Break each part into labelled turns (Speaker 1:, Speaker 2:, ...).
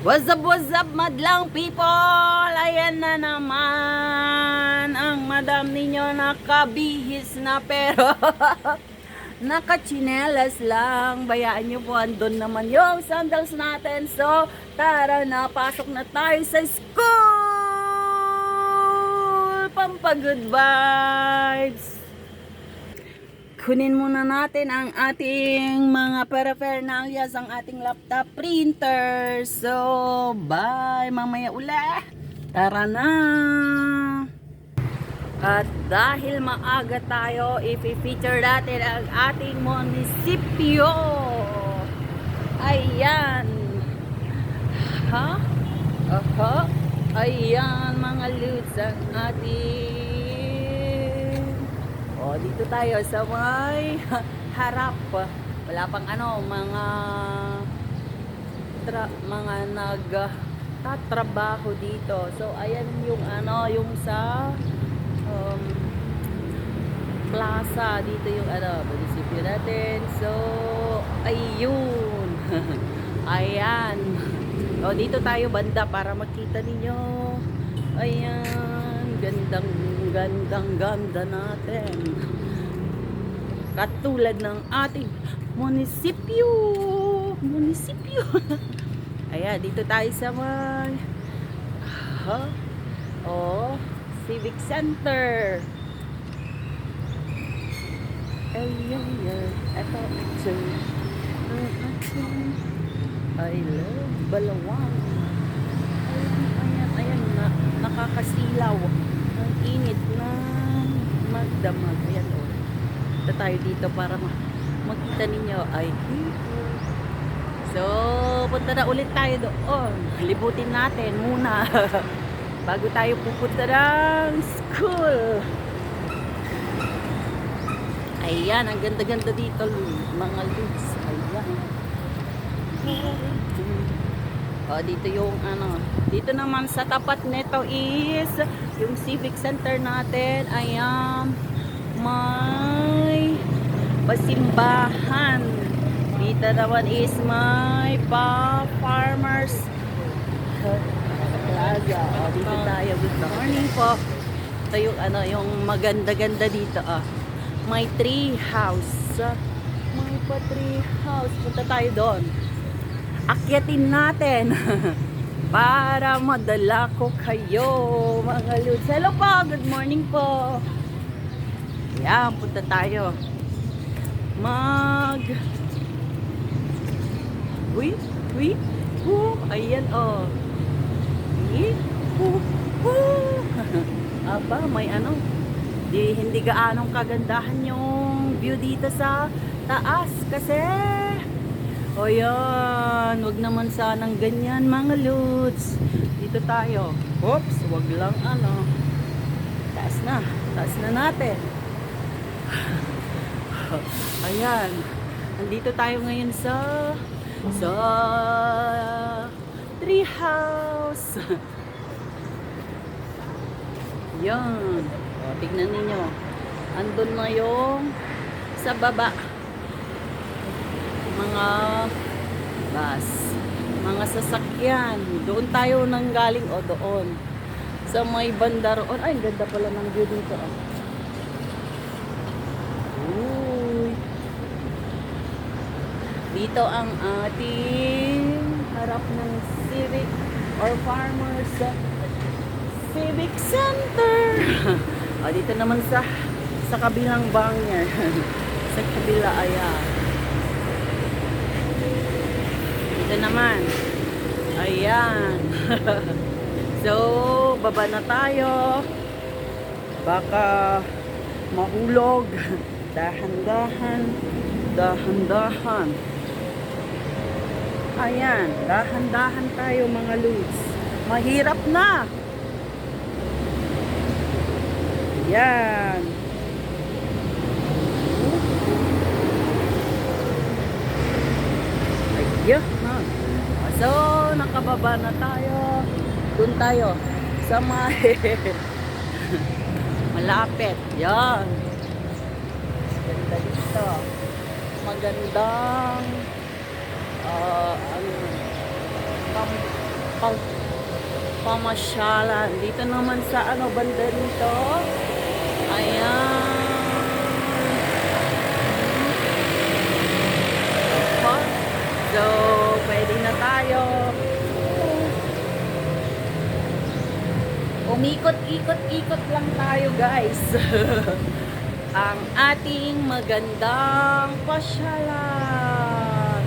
Speaker 1: What's up, madlang people? Ayan na naman ang madam ninyo nakabihis na pero nakachinelas lang. Bayaan nyo po, andun naman yung sandals natin. So, tara na, pasok na tayo sa school! Pampagood vibes! Kunin muna natin ang ating mga paraphernalias, ang ating laptop printer. So, bye! Mamaya uli! Tara na! At dahil maaga tayo, i-feature natin ang ating munisipyo. Ayan! Ha? Aha! Ayan mga ludes ang ating... O, dito tayo sa may harap. Wala pang mga nagtatrabaho dito. So, ayan yung yung sa plaza. Dito yung munisipyo natin. So, ayun. Ayan. O, dito tayo banda para makita ninyo. Ayan. Ganda natin. Katulad ng ating munisipyo. Ayan, dito tayo sa may Civic Center. Ayan. Ito. I love Balawang. Ayan. Nakakasilaw. Ang init na magdamag. Ayan o. Ito tayo dito para makita ninyo. So, punta na ulit tayo doon. Libutin natin muna. Bago tayo pupunta ng school. Ayan, ang ganda-ganda dito mga ludes. Ayan. Dito yung dito naman sa tapat nito is yung civic center natin. Ayan, may pasimbahan. Dito naman is may farmers plaza. Dito tayo. Good morning po. Ito yung yung maganda-ganda dito. May tree house. May tree house. Punta tayo doon. Akyatin natin para madala ko kayo mga ludes. Hello po, good morning po. Yan, punta tayo ayan aba, may hindi gaanong kagandahan yung view dito sa taas kasi yan, wag naman sanang ganyan mga ludes. Dito tayo. Oops, wag lang taas na natin. Ayan, nandito tayo ngayon sa tree house. Yan. Tignan ninyo, andun na yung sa baba mga bus, mga sasakyan. Doon tayo nanggaling doon sa may banda roon. Ay, ganda pala ng view dito. Dito ang ating harap ng civic or farmers civic center. Dito naman sa kabilang banner. Sa kabila, ayan. Dito naman. Ayan. So, baba na tayo. Baka mahulog. Dahan-dahan. Ayan. Dahan-dahan tayo mga ludes. Mahirap na. Ayan. Ayun. So, nakababa na tayo. Doon tayo sa may malapit. Yan. Ganda dito. Magandang pamasyalan. Dito naman sa ano, banda rito. Ayan. So, pwede na tayo. Umikot-ikot-ikot lang tayo, guys. Ang ating magandang pasyalan.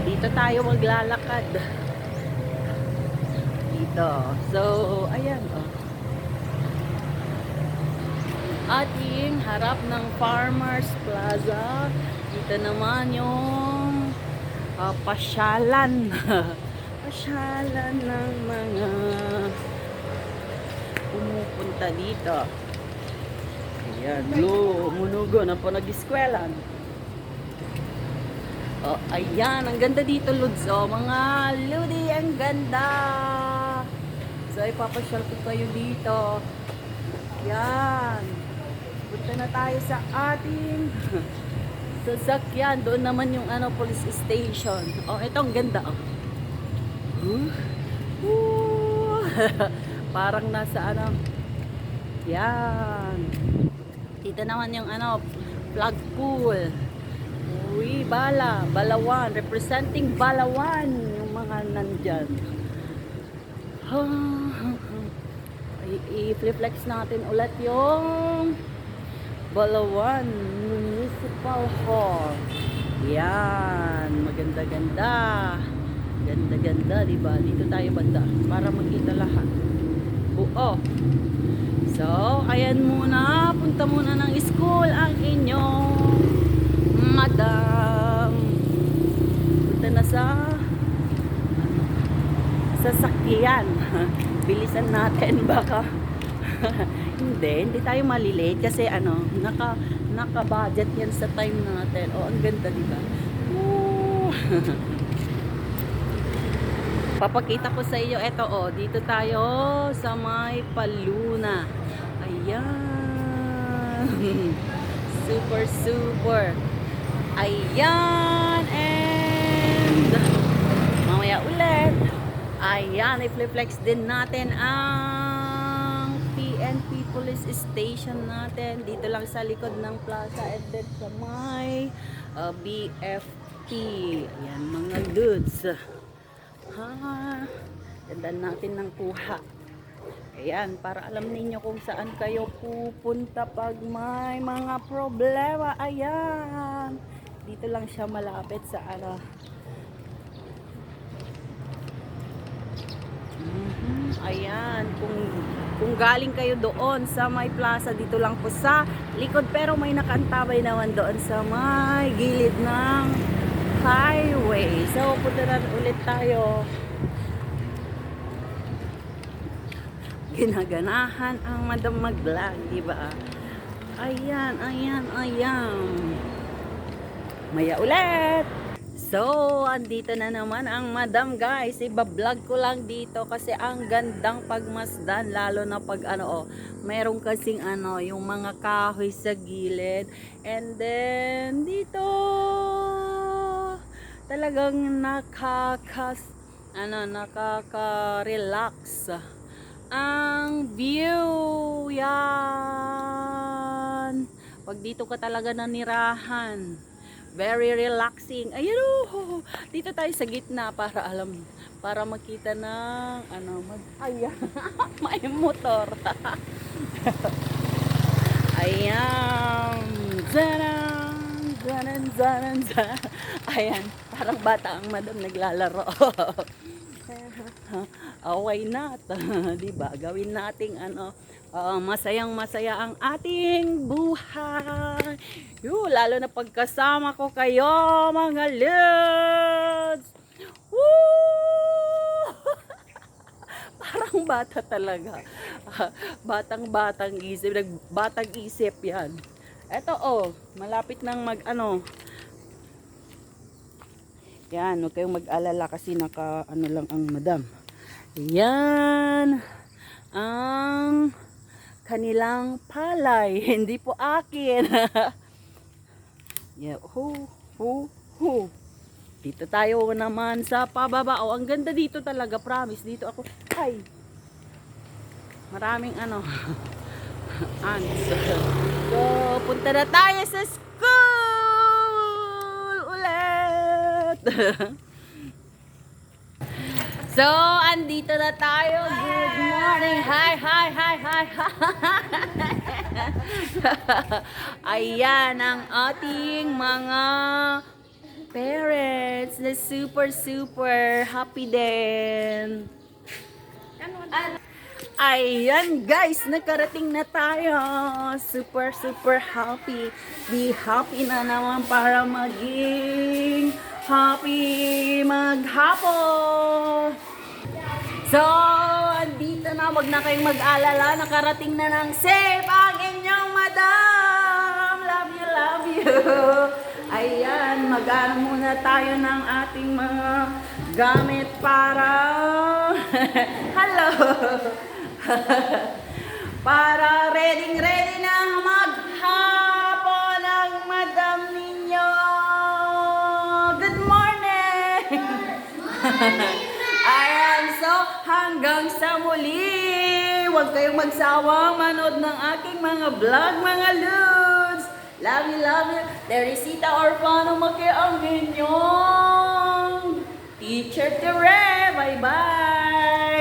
Speaker 1: Dito tayo maglalakad. Dito. So, ayan. Ating harap ng Farmers Plaza. Dito naman yung pasyalan. Pasyalan ng mga pumupunta dito. Ayan. Munugo na po nag-eskwelahan. Oh, ayan. Ang ganda dito, Lods. Oh, mga Lodi, ang ganda. So, ipapasyal ko kayo dito. Yan. Punta na tayo sa ating sasakyan. Doon naman yung ano, police station. Oh, ito ang ganda. Parang nasa ano. Yan. Dito naman yung ano, flag pool. Uy, Balawan. Representing Balawan. Yung mga nandyan. I-flex natin ulit yung Balawan Municipal Hall. Yan, maganda-ganda. Ganda-ganda, diba? Dito tayo banda para makita lahat. Oo. So, ayan muna. Punta muna ng school ang inyong madam. Punta na sa sasakyan. Bilisan natin baka hindi tayo malilate kasi ano, naka-budget yan sa time natin. Oh, ang ganda, di ba? Papakita ko sa iyo, eto oh, dito tayo sa may Paluna. Ayan. Super. Ayan, and mamaya ulit. Ayan, i-flex din natin ang PNP Police Station natin. Dito lang sa likod ng plaza and then sa may BFT. Ayan, mga goods. Dandan natin ng kuha. Ayan, para alam ninyo kung saan kayo pupunta pag may mga problema. Ayan. Dito lang siya malapit sa ano. Ayan, kung galing kayo doon sa may plaza, dito lang po sa likod, pero may nakantabay naman doon sa may gilid ng highway. So, punta na ulit tayo. Ginaganahan ang madam mag-vlog, diba? Ayan. Maya ulit! So, andito na naman ang madam, guys. Iba-vlog ko lang dito kasi ang gandang pagmasdan, lalo na pag ano, oh, meron kasing ano, yung mga kahoy sa gilid. And then, dito, talagang nakaka-relax ang view. Yan. Pag dito ka talaga nanirahan. Very relaxing. Ayun, oh, dito tayo sa gitna para makita ng ano, ayan, may motor. Ayan. Zanan. Ayan, parang bata ang madam naglalaro. Why not? Diba? Gawin nating ano, masayang-masaya ang ating buhay. Lalo na pagkasama ko kayo, mga lods. Woo! Parang bata talaga. Batang-batang isip. Batang isip yan. Eto oh, malapit nang mag-ano. Yan, huwag kayong mag-alala kasi naka-ano lang ang madam. Yan. Ang kanilang palay. Hindi po akin. Yeah. Dito tayo naman sa pababa. Oh, ang ganda dito talaga, promise. Dito ako, ay, maraming ano, ants. So, punta na tayo sa school ulit. So, andito na tayo. Good morning. Hi, hi, hi, hi, hi. Ayan ang ating mga parents na super, super happy din. Ayan guys, nakarating na tayo. Super, super happy. Be happy na naman para maging happy maghapon. So, andito na. Wag na kayong mag-alala. Nakarating na ng safe ang inyong madam. Love you, love you. Ayan, mag-ano muna tayo ng ating mga gamit para hello. Para ready na maghapon ang madam ninyo. Good morning. Ayan, so hanggang sa muli. Huwag kayong magsawa manood ng aking mga vlog, mga lods. Love you, love you. Teresita Orfano Maki ang inyong Teacher Tere. Bye-bye.